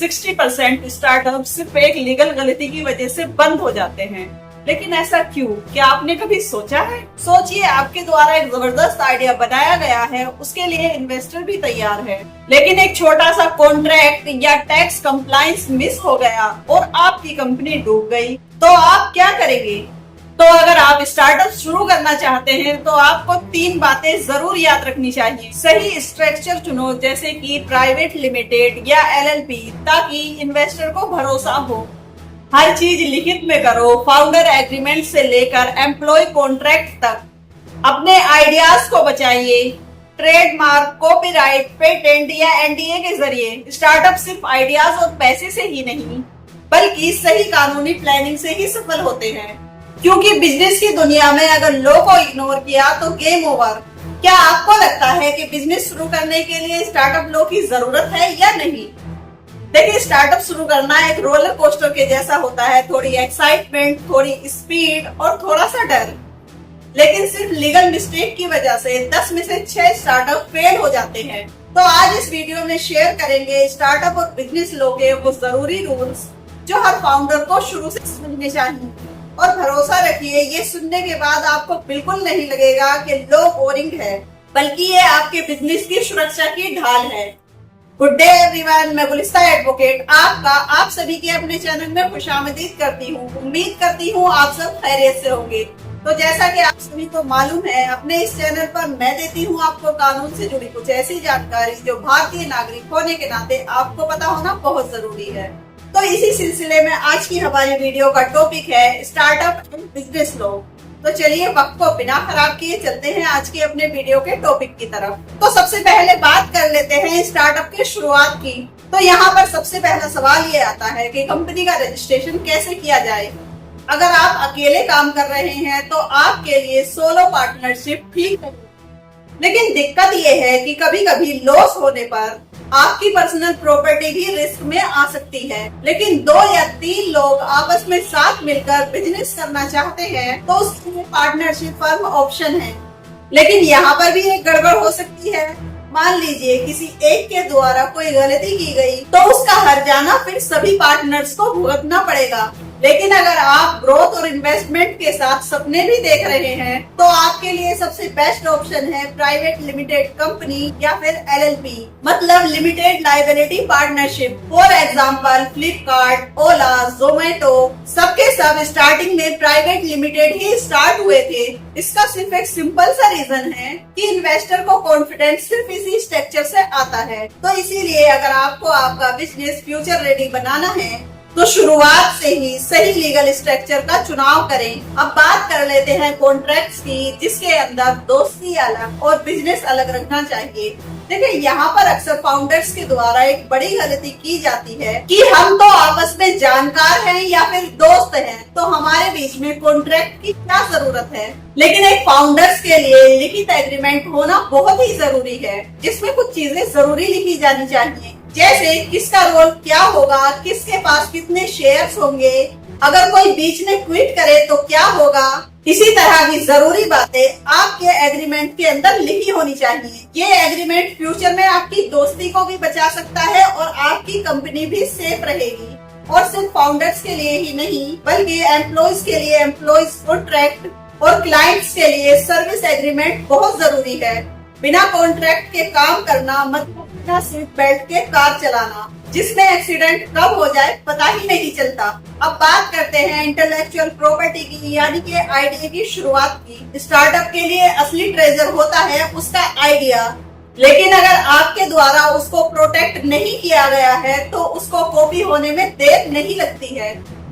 60% startup सिर्फ एक legal गलती की वजह से बंद हो जाते हैं। लेकिन ऐसा क्यों? क्या आपने कभी सोचा है? सोचिए, आपके द्वारा एक जबरदस्त आइडिया बनाया गया है, उसके लिए इन्वेस्टर भी तैयार है, लेकिन एक छोटा सा कॉन्ट्रैक्ट या टैक्स कंप्लायंस मिस हो गया और आपकी कंपनी डूब गई, तो आप क्या करेंगे? तो अगर आप स्टार्टअप शुरू करना चाहते हैं तो आपको 3 बातें जरूर याद रखनी चाहिए। सही स्ट्रक्चर चुनो, जैसे कि प्राइवेट लिमिटेड या LLP, ताकि इन्वेस्टर को भरोसा हो। हर चीज लिखित में करो, फाउंडर एग्रीमेंट से लेकर एम्प्लॉय कॉन्ट्रैक्ट तक। अपने आइडियाज को बचाइए। ट्रेडमार्क, कॉपीराइट, पेटेंट या NDA के जरिए। स्टार्टअप सिर्फ आइडियाज और पैसे से ही नहीं, बल्कि सही कानूनी प्लानिंग से ही सफल होते हैं, क्योंकि बिजनेस की दुनिया में अगर लॉ को इग्नोर किया तो गेम ओवर। क्या आपको लगता है कि बिजनेस शुरू करने के लिए स्टार्टअप लॉ की जरूरत है या नहीं? देखिए, स्टार्टअप शुरू करना एक रोलर कोस्टर के जैसा होता है। थोड़ी एक्साइटमेंट, थोड़ी स्पीड और थोड़ा सा डर। लेकिन सिर्फ लीगल मिस्टेक की वजह से 10 में से 6 स्टार्टअप फेल हो जाते हैं। तो आज इस वीडियो में शेयर करेंगे स्टार्टअप और बिजनेस लॉ के वो जरूरी रूल्स जो हर फाउंडर को शुरू से समझने चाहिए। और भरोसा रखिए, ये सुनने के बाद आपको बिल्कुल नहीं लगेगा कि लॉ बोरिंग है, बल्कि ये आपके बिजनेस की सुरक्षा की ढाल है। गुड डे एवरीवन, मैं गुलिस्ता एडवोकेट आप सभी के अपने चैनल में खुशामदीद करती हूँ। उम्मीद करती हूँ आप सब खैरियत से होंगे। तो जैसा कि आप सभी को मालूम है, अपने इस चैनल पर मैं देती हूँ आपको कानून से जुड़ी कुछ ऐसी जानकारी जो भारतीय नागरिक होने के नाते आपको पता होना बहुत जरूरी है। तो इसी सिलसिले में आज की हमारी वीडियो का टॉपिक है स्टार्टअप एंड बिजनेस लॉ। तो चलिए, वक्त को बिना खराब किए चलते हैं आज के अपने वीडियो के टॉपिक की तरफ। तो सबसे पहले बात कर लेते हैं स्टार्टअप की शुरुआत की। तो यहाँ पर सबसे पहला सवाल ये आता है कि कंपनी का रजिस्ट्रेशन कैसे किया जाए। अगर आप अकेले काम कर रहे हैं तो आपके लिए सोलो पार्टनरशिप ठीक है, लेकिन दिक्कत ये है कि कभी कभी लॉस होने पर आपकी पर्सनल प्रॉपर्टी भी रिस्क में आ सकती है। लेकिन 2 या 3 लोग आपस में साथ मिलकर बिजनेस करना चाहते हैं तो उसके लिए पार्टनरशिप फर्म ऑप्शन है। लेकिन यहाँ पर भी एक गड़बड़ हो सकती है। मान लीजिए किसी एक के द्वारा कोई गलती की गई तो उसका हर्जाना फिर सभी पार्टनर्स को भुगतना पड़ेगा। लेकिन अगर आप ग्रोथ और इन्वेस्टमेंट के साथ सपने भी देख रहे हैं तो आपके लिए सबसे बेस्ट ऑप्शन है प्राइवेट लिमिटेड कंपनी या फिर LLP, मतलब limited liability partnership. For example Flipkart, Ola, Zomato, सबके सब स्टार्टिंग में प्राइवेट लिमिटेड ही स्टार्ट हुए थे। इसका सिर्फ एक सिंपल सा रीजन है कि इन्वेस्टर को कॉन्फिडेंस सिर्फ इसी स्ट्रक्चर से आता है। तो इसीलिए अगर आपको आपका बिजनेस फ्यूचर रेडी बनाना है तो शुरुआत से ही सही लीगल स्ट्रक्चर का चुनाव करें। अब बात कर लेते हैं कॉन्ट्रैक्ट्स की, जिसके अंदर दोस्ती अलग और बिजनेस अलग रखना चाहिए। देखिए, यहाँ पर अक्सर फाउंडर्स के द्वारा एक बड़ी गलती की जाती है कि हम तो आपस में जानकार हैं या फिर दोस्त हैं, तो हमारे बीच में कॉन्ट्रैक्ट की क्या जरूरत है। लेकिन एक फाउंडर्स के लिए लिखित एग्रीमेंट होना बहुत ही जरूरी है, जिसमें कुछ चीजें जरूरी लिखी जानी चाहिए, जैसे किसका रोल क्या होगा, किसके पास कितने शेयर्स होंगे, अगर कोई बीच में क्विट करे तो क्या होगा। इसी तरह की जरूरी बातें आपके एग्रीमेंट के अंदर लिखी होनी चाहिए। ये एग्रीमेंट फ्यूचर में आपकी दोस्ती को भी बचा सकता है और आपकी कंपनी भी सेफ रहेगी। और सिर्फ फाउंडर्स के लिए ही नहीं, बल्कि एम्प्लॉयज के लिए एम्प्लॉयज कॉन्ट्रैक्ट और क्लाइंट्स के लिए सर्विस एग्रीमेंट बहुत जरूरी है। बिना कॉन्ट्रैक्ट के काम करना मतलब बिना सीट बेल्ट के कार चलाना, जिसमें एक्सीडेंट कब हो जाए पता ही नहीं चलता। अब बात करते हैं इंटेलेक्चुअल प्रॉपर्टी की, यानी कि आइडिया की शुरुआत की। स्टार्टअप के लिए असली ट्रेजर होता है उसका आइडिया, लेकिन अगर आपके द्वारा उसको प्रोटेक्ट नहीं किया गया है तो उसको कॉपी होने में देर नहीं लगती है।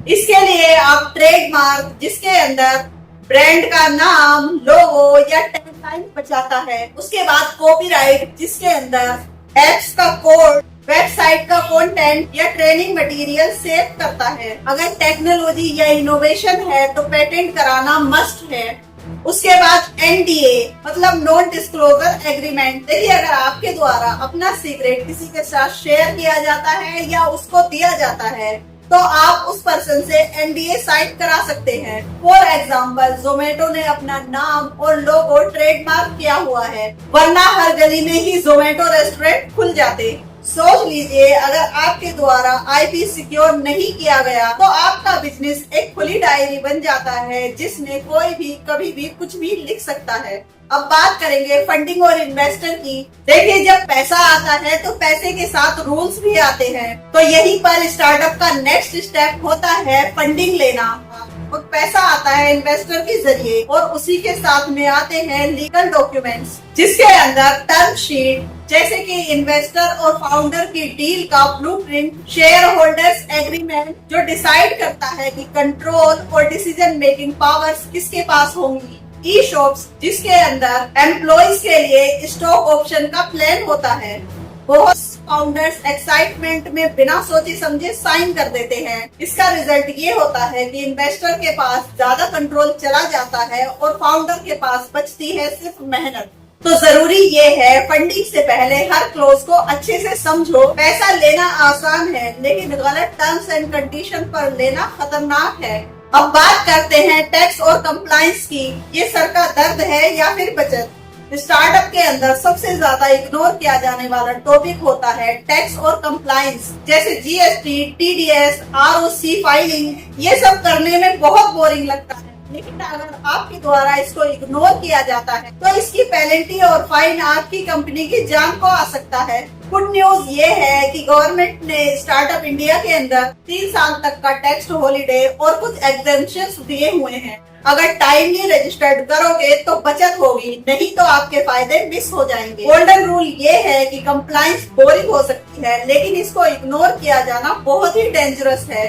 इसके लिए आप ट्रेडमार्क, जिसके अंदर ब्रांड का नाम, लोगो या टैगलाइन बचाता है, उसके बाद कॉपीराइट, जिसके अंदर एप्स का कोड, वेबसाइट का कंटेंट या ट्रेनिंग मटेरियल सेव करता है। अगर टेक्नोलॉजी या इनोवेशन है तो पेटेंट कराना मस्ट है। उसके बाद NDA, मतलब नॉन डिस्क्लोजर एग्रीमेंट। देखिए, अगर आपके द्वारा अपना सीक्रेट किसी के साथ शेयर किया जाता है या उसको दिया जाता है तो आप उस पर्सन से NDA साइन करा सकते हैं। फॉर एग्जाम्पल, जोमेटो ने अपना नाम और लोगो ट्रेडमार्क किया हुआ है, वरना हर गली में ही जोमेटो रेस्टोरेंट खुल जाते। सोच लीजिए, अगर आपके द्वारा आईपी सिक्योर नहीं किया गया तो आपका बिजनेस एक खुली डायरी बन जाता है जिसमें कोई भी कभी भी कुछ भी लिख सकता है। अब बात करेंगे फंडिंग और इन्वेस्टर की। देखिए, जब पैसा आता है तो पैसे के साथ रूल्स भी आते हैं, तो यहीं पर स्टार्टअप का नेक्स्ट स्टेप होता है फंडिंग लेना। और पैसा आता है इन्वेस्टर के जरिए और उसी के साथ में आते हैं लीगल डॉक्यूमेंट्स, जिसके अंदर टर्म शीट, जैसे कि इन्वेस्टर और फाउंडर की डील का ब्लूप्रिंट, शेयर होल्डर्स एग्रीमेंट जो डिसाइड करता है कि कंट्रोल और डिसीजन मेकिंग पावर्स किसके पास होंगी, ई शॉप्स जिसके अंदर एम्प्लॉइज के लिए स्टॉक ऑप्शन का प्लान होता है। बहुत फाउंडर्स एक्साइटमेंट में बिना सोचे समझे साइन कर देते हैं। इसका रिजल्ट ये होता है कि इन्वेस्टर के पास ज्यादा कंट्रोल चला जाता है और फाउंडर के पास बचती है सिर्फ मेहनत। तो जरूरी ये है, फंडिंग से पहले हर क्लोज को अच्छे से समझो। पैसा लेना आसान है, लेकिन गलत टर्म्स एंड कंडीशन पर लेना खतरनाक है। अब बात करते हैं टैक्स और कंप्लायंस की। ये सर का दर्द है या फिर बचत? स्टार्टअप के अंदर सबसे ज्यादा इग्नोर किया जाने वाला टॉपिक होता है टैक्स और कंप्लायंस, जैसे जीएसटी, टीडीएस, आरओसी फाइलिंग। ये सब करने में बहुत बोरिंग लगता है, लेकिन अगर आपके द्वारा इसको इग्नोर किया जाता है तो इसकी पेनल्टी और फाइन आपकी कंपनी की जान को आ सकता है। गुड न्यूज ये है कि गवर्नमेंट ने स्टार्टअप इंडिया के अंदर 3 साल तक का टैक्स हॉलीडे और कुछ एग्जेम्पशंस दिए हुए हैं। अगर टाइमली रजिस्टर्ड करोगे तो बचत होगी, नहीं तो आपके फायदे मिस हो जाएंगे। गोल्डन रूल ये है कि कंप्लायंस बोरिंग हो सकती है, लेकिन इसको इग्नोर किया जाना बहुत ही डेंजरस है।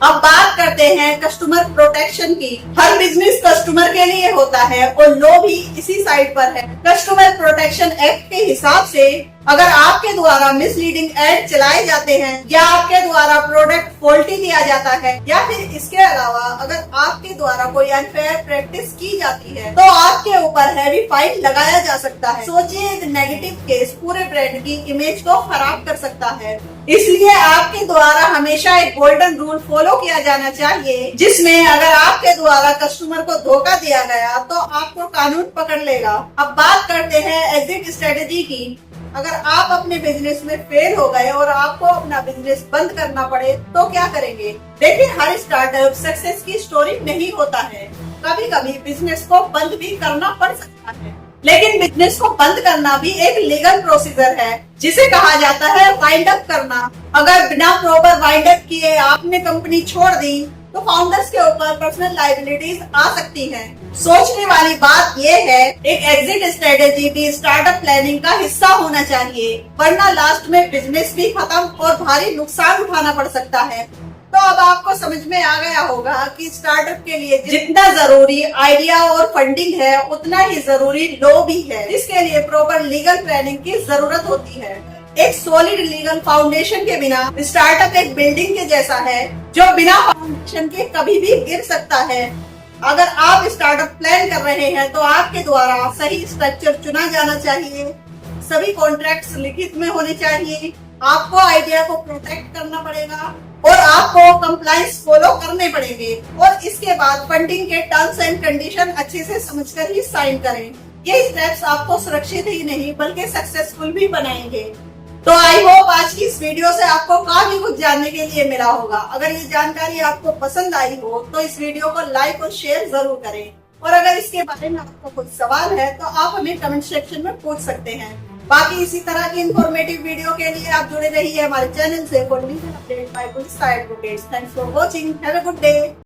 अब बात करते हैं कस्टमर प्रोटेक्शन की। हर बिजनेस कस्टमर के लिए होता है और लॉ भी इसी साइड पर है। कस्टमर प्रोटेक्शन एक्ट के हिसाब से अगर आपके द्वारा मिसलीडिंग एड चलाए जाते हैं या आपके द्वारा प्रोडक्ट फॉल्टी दिया जाता है या फिर इसके अलावा अगर आपके द्वारा कोई अनफेयर प्रैक्टिस की जाती है तो आपके ऊपर हैवी फाइन लगाया जा सकता है। सोचिए, एक नेगेटिव केस पूरे ब्रांड की इमेज को खराब कर सकता है। इसलिए आपके द्वारा हमेशा एक गोल्डन रूल फॉलो किया जाना चाहिए, जिसमें अगर आपके द्वारा कस्टमर को धोखा दिया गया तो आपको कानून पकड़ लेगा। अब बात करते हैं एग्जिट स्ट्रेटेजी की। अगर आप अपने बिजनेस में फेल हो गए और आपको अपना बिजनेस बंद करना पड़े तो क्या करेंगे? देखिए, हर स्टार्टअप सक्सेस की स्टोरी नहीं होता है। कभी कभी बिजनेस को बंद भी करना पड़ सकता है, लेकिन बिजनेस को बंद करना भी एक लीगल प्रोसीजर है, जिसे कहा जाता है वाइंड अप करना। अगर बिना प्रॉपर वाइंड अप किए आपने कंपनी छोड़ दी तो फाउंडर्स के ऊपर पर्सनल लायबिलिटीज आ सकती हैं। सोचने वाली बात यह है, एक एग्जिट स्ट्रेटेजी भी स्टार्टअप प्लानिंग का हिस्सा होना चाहिए, वरना लास्ट में बिजनेस भी खत्म और भारी नुकसान उठाना पड़ सकता है। तो अब आपको समझ में आ गया होगा कि स्टार्टअप के लिए जितना जरूरी आइडिया और फंडिंग है, उतना ही जरूरी लॉ भी है, जिसके लिए प्रॉपर लीगल प्लानिंग की जरूरत होती है। एक सॉलिड लीगल फाउंडेशन के बिना स्टार्टअप एक बिल्डिंग के जैसा है, जो बिना फाउंडेशन के कभी भी गिर सकता है। अगर आप स्टार्टअप प्लान कर रहे हैं तो आपके द्वारा सही स्ट्रक्चर चुना जाना चाहिए, सभी कॉन्ट्रैक्ट्स लिखित में होने चाहिए, आपको आइडिया को प्रोटेक्ट करना पड़ेगा और आपको कंप्लायंस फॉलो करने पड़ेंगे, और इसके बाद फंडिंग के टर्म्स एंड कंडीशन अच्छे से समझकर ही साइन करें। ये स्टेप्स आपको सुरक्षित ही नहीं बल्कि सक्सेसफुल भी बनाएंगे। तो आई होप आज की इस वीडियो से आपको काफी कुछ जानने के लिए मिला होगा। अगर ये जानकारी आपको पसंद आई हो तो इस वीडियो को लाइक और शेयर जरूर करें, और अगर इसके बारे में आपको कुछ सवाल है तो आप हमें कमेंट सेक्शन में पूछ सकते हैं। बाकी इसी तरह की इंफॉर्मेटिव वीडियो के लिए आप जुड़े रहिए हमारे चैनल से। Thanks for watching, have a good day.